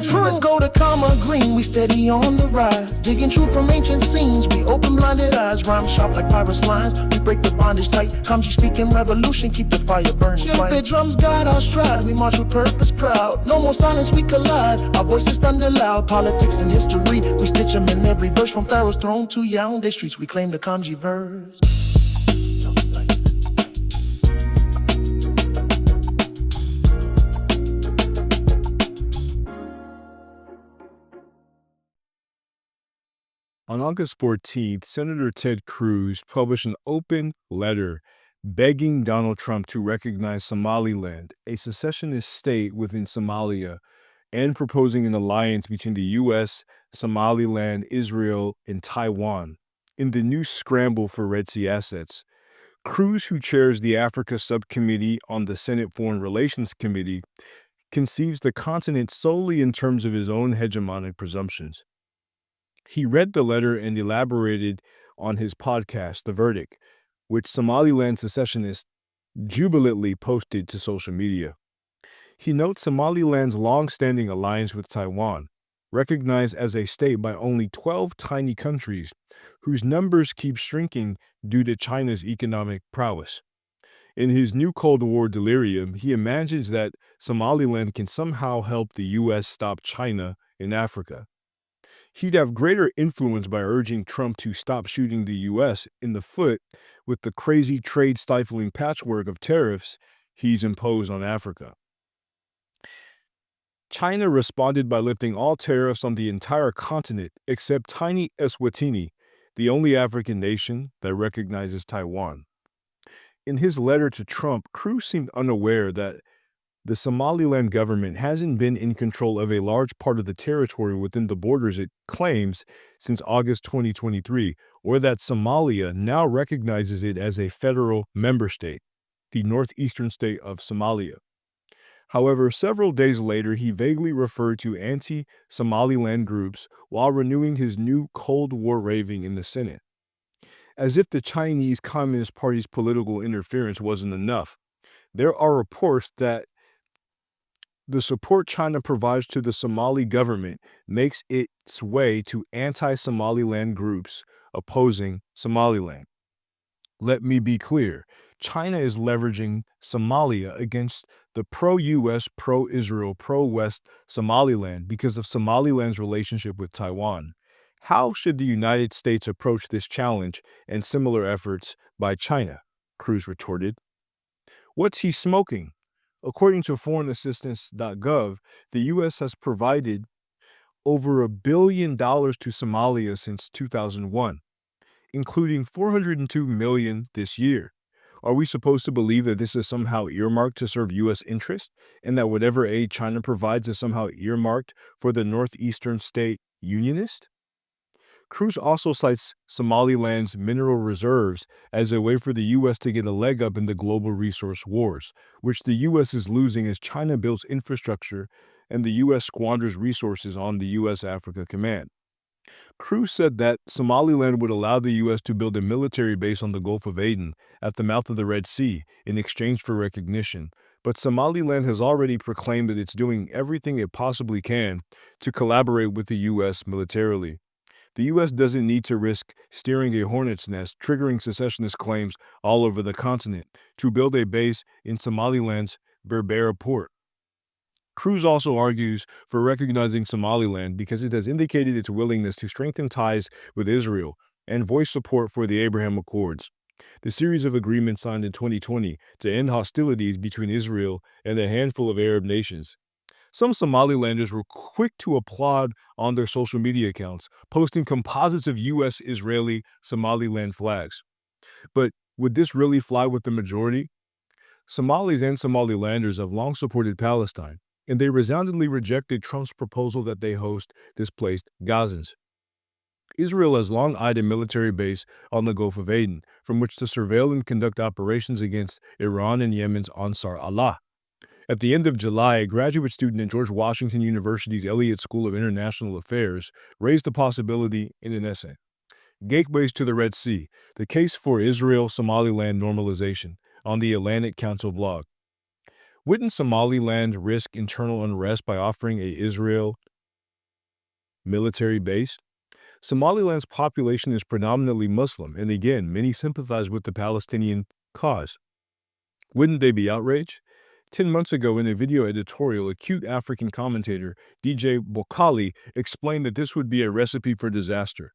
True. Let's go to Karma Green, we steady on the rise. Digging truth from ancient scenes, we open blinded eyes. Rhyme sharp like pirate lines, we break the bondage tight. Kamji speaking revolution, keep the fire burning. Chimpy drums guide our stride, we march with purpose proud. No more silence, we collide, our voices thunder loud. Politics and history, we stitch them in every verse. From Pharaoh's throne to Yaoundé streets, we claim the Kamji verse. On August 14th, Senator Ted Cruz published an open letter begging Donald Trump to recognize Somaliland, a secessionist state within Somalia, and proposing an alliance between the U.S., Somaliland, Israel, and Taiwan in the new scramble for Red Sea assets. Cruz, who chairs the Africa Subcommittee on the Senate Foreign Relations Committee, conceives the continent solely in terms of his own hegemonic presumptions. He read the letter and elaborated on his podcast, The Verdict, which Somaliland secessionists jubilantly posted to social media. He notes Somaliland's long-standing alliance with Taiwan, recognized as a state by only 12 tiny countries, whose numbers keep shrinking due to China's economic prowess. In his new Cold War delirium, he imagines that Somaliland can somehow help the U.S. stop China in Africa. He'd have greater influence by urging Trump to stop shooting the U.S. in the foot with the crazy trade-stifling patchwork of tariffs he's imposed on Africa. China responded by lifting all tariffs on the entire continent except tiny Eswatini, the only African nation that recognizes Taiwan. In his letter to Trump, Cruz seemed unaware that the Somaliland government hasn't been in control of a large part of the territory within the borders it claims since August 2023, or that Somalia now recognizes it as a federal member state, the northeastern state of Somalia. However, several days later, he vaguely referred to anti-Somaliland groups while renewing his new Cold War raving in the Senate. As if the Chinese Communist Party's political interference wasn't enough, there are reports that the support China provides to the Somali government makes its way to anti-Somaliland groups opposing Somaliland. Let me be clear, China is leveraging Somalia against the pro-U.S., pro-Israel, pro-West Somaliland because of Somaliland's relationship with Taiwan. How should the United States approach this challenge and similar efforts by China? Cruz retorted. What's he smoking? According to foreignassistance.gov, the U.S. has provided over $1 billion to Somalia since 2001, including $402 million this year. Are we supposed to believe that this is somehow earmarked to serve U.S. interests, and that whatever aid China provides is somehow earmarked for the northeastern state unionist? Cruz also cites Somaliland's mineral reserves as a way for the U.S. to get a leg up in the global resource wars, which the U.S. is losing as China builds infrastructure and the U.S. squanders resources on the U.S.-Africa Command. Cruz said that Somaliland would allow the U.S. to build a military base on the Gulf of Aden at the mouth of the Red Sea in exchange for recognition, but Somaliland has already proclaimed that it's doing everything it possibly can to collaborate with the U.S. militarily. The U.S. doesn't need to risk steering a hornet's nest, triggering secessionist claims all over the continent, to build a base in Somaliland's Berbera port. Cruz also argues for recognizing Somaliland because it has indicated its willingness to strengthen ties with Israel and voice support for the Abraham Accords, the series of agreements signed in 2020 to end hostilities between Israel and a handful of Arab nations. Some Somalilanders were quick to applaud on their social media accounts, posting composites of U.S.-Israeli Somaliland flags. But would this really fly with the majority? Somalis and Somalilanders have long supported Palestine, and they resoundingly rejected Trump's proposal that they host displaced Gazans. Israel has long eyed a military base on the Gulf of Aden, from which to surveil and conduct operations against Iran and Yemen's Ansar Allah. At the end of July, a graduate student at George Washington University's Elliott School of International Affairs raised the possibility in an essay. Gateways to the Red Sea, the case for Israel-Somaliland normalization, on the Atlantic Council blog. Wouldn't Somaliland risk internal unrest by offering a Israel military base? Somaliland's population is predominantly Muslim, and again, many sympathize with the Palestinian cause. Wouldn't they be outraged? 10 months ago, in a video editorial, a cute African commentator, DJ Bokali, explained that this would be a recipe for disaster.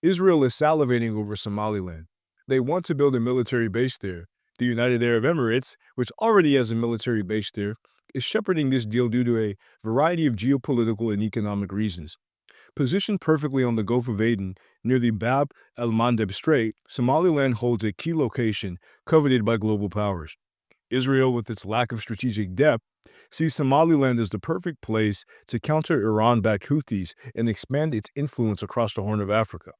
Israel is salivating over Somaliland. They want to build a military base there. The United Arab Emirates, which already has a military base there, is shepherding this deal due to a variety of geopolitical and economic reasons. Positioned perfectly on the Gulf of Aden, near the Bab el-Mandeb Strait, Somaliland holds a key location coveted by global powers. Israel, with its lack of strategic depth, sees Somaliland as the perfect place to counter Iran-backed Houthis and expand its influence across the Horn of Africa.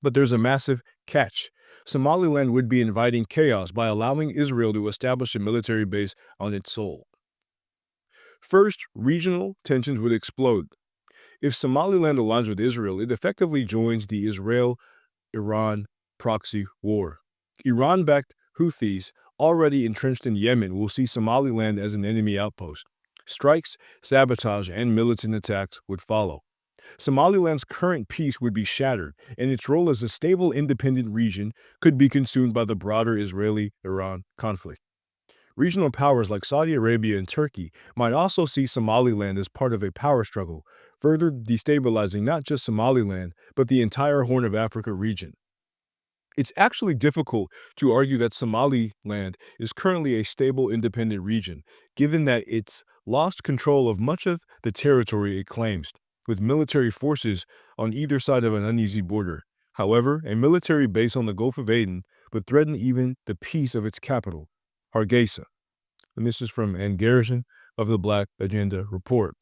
But there's a massive catch. Somaliland would be inviting chaos by allowing Israel to establish a military base on its soil. First, regional tensions would explode. If Somaliland aligns with Israel, it effectively joins the Israel-Iran proxy war. Iran-backed Houthis, already entrenched in Yemen, will see Somaliland as an enemy outpost. Strikes, sabotage, and militant attacks would follow. Somaliland's current peace would be shattered, and its role as a stable, independent region could be consumed by the broader Israeli-Iran conflict. Regional powers like Saudi Arabia and Turkey might also see Somaliland as part of a power struggle, further destabilizing not just Somaliland, but the entire Horn of Africa region. It's actually difficult to argue that Somaliland is currently a stable, independent region, given that it's lost control of much of the territory it claims, with military forces on either side of an uneasy border. However, a military base on the Gulf of Aden would threaten even the peace of its capital, Hargeisa. And this is from Ann Garrison of the Black Agenda Report.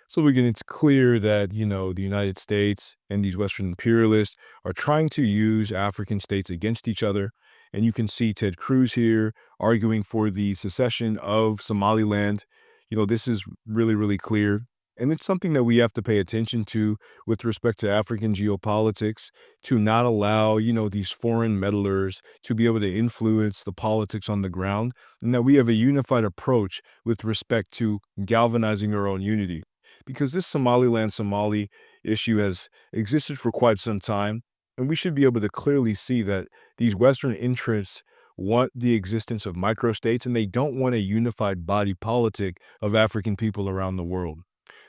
So again, it's clear that, the United States and these Western imperialists are trying to use African states against each other. And you can see Ted Cruz here arguing for the secession of Somaliland. This is really, really clear. And it's something that we have to pay attention to with respect to African geopolitics, to not allow, these foreign meddlers to be able to influence the politics on the ground, and that we have a unified approach with respect to galvanizing our own unity. Because this Somaliland-Somali issue has existed for quite some time, and we should be able to clearly see that these Western interests want the existence of microstates, and they don't want a unified body politic of African people around the world.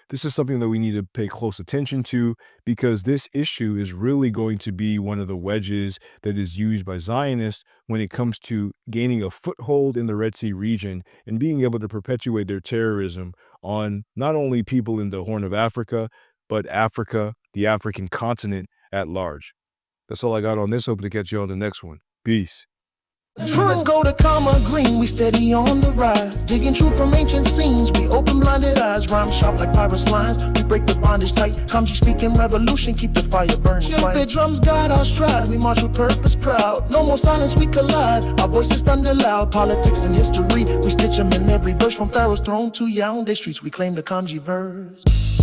This is something that we need to pay close attention to, because this issue is really going to be one of the wedges that is used by Zionists when it comes to gaining a foothold in the Red Sea region and being able to perpetuate their terrorism on not only people in the Horn of Africa, but Africa, the African continent at large. That's all I got on this. Hope to catch you on the next one. Peace. True. Let's go to Comma Green, we steady on the rise. Digging truth from ancient scenes, we open blinded eyes. Rhyme sharp like pirates' lines, we break the bondage tight. Kamji speaking revolution, keep the fire burning. Chimpy drums guide our stride, we march with purpose proud. No more silence, we collide, our voices thunder loud. Politics and history, we stitch them in every verse. From Pharaoh's throne to Yaoundé streets, we claim the Kamji verse.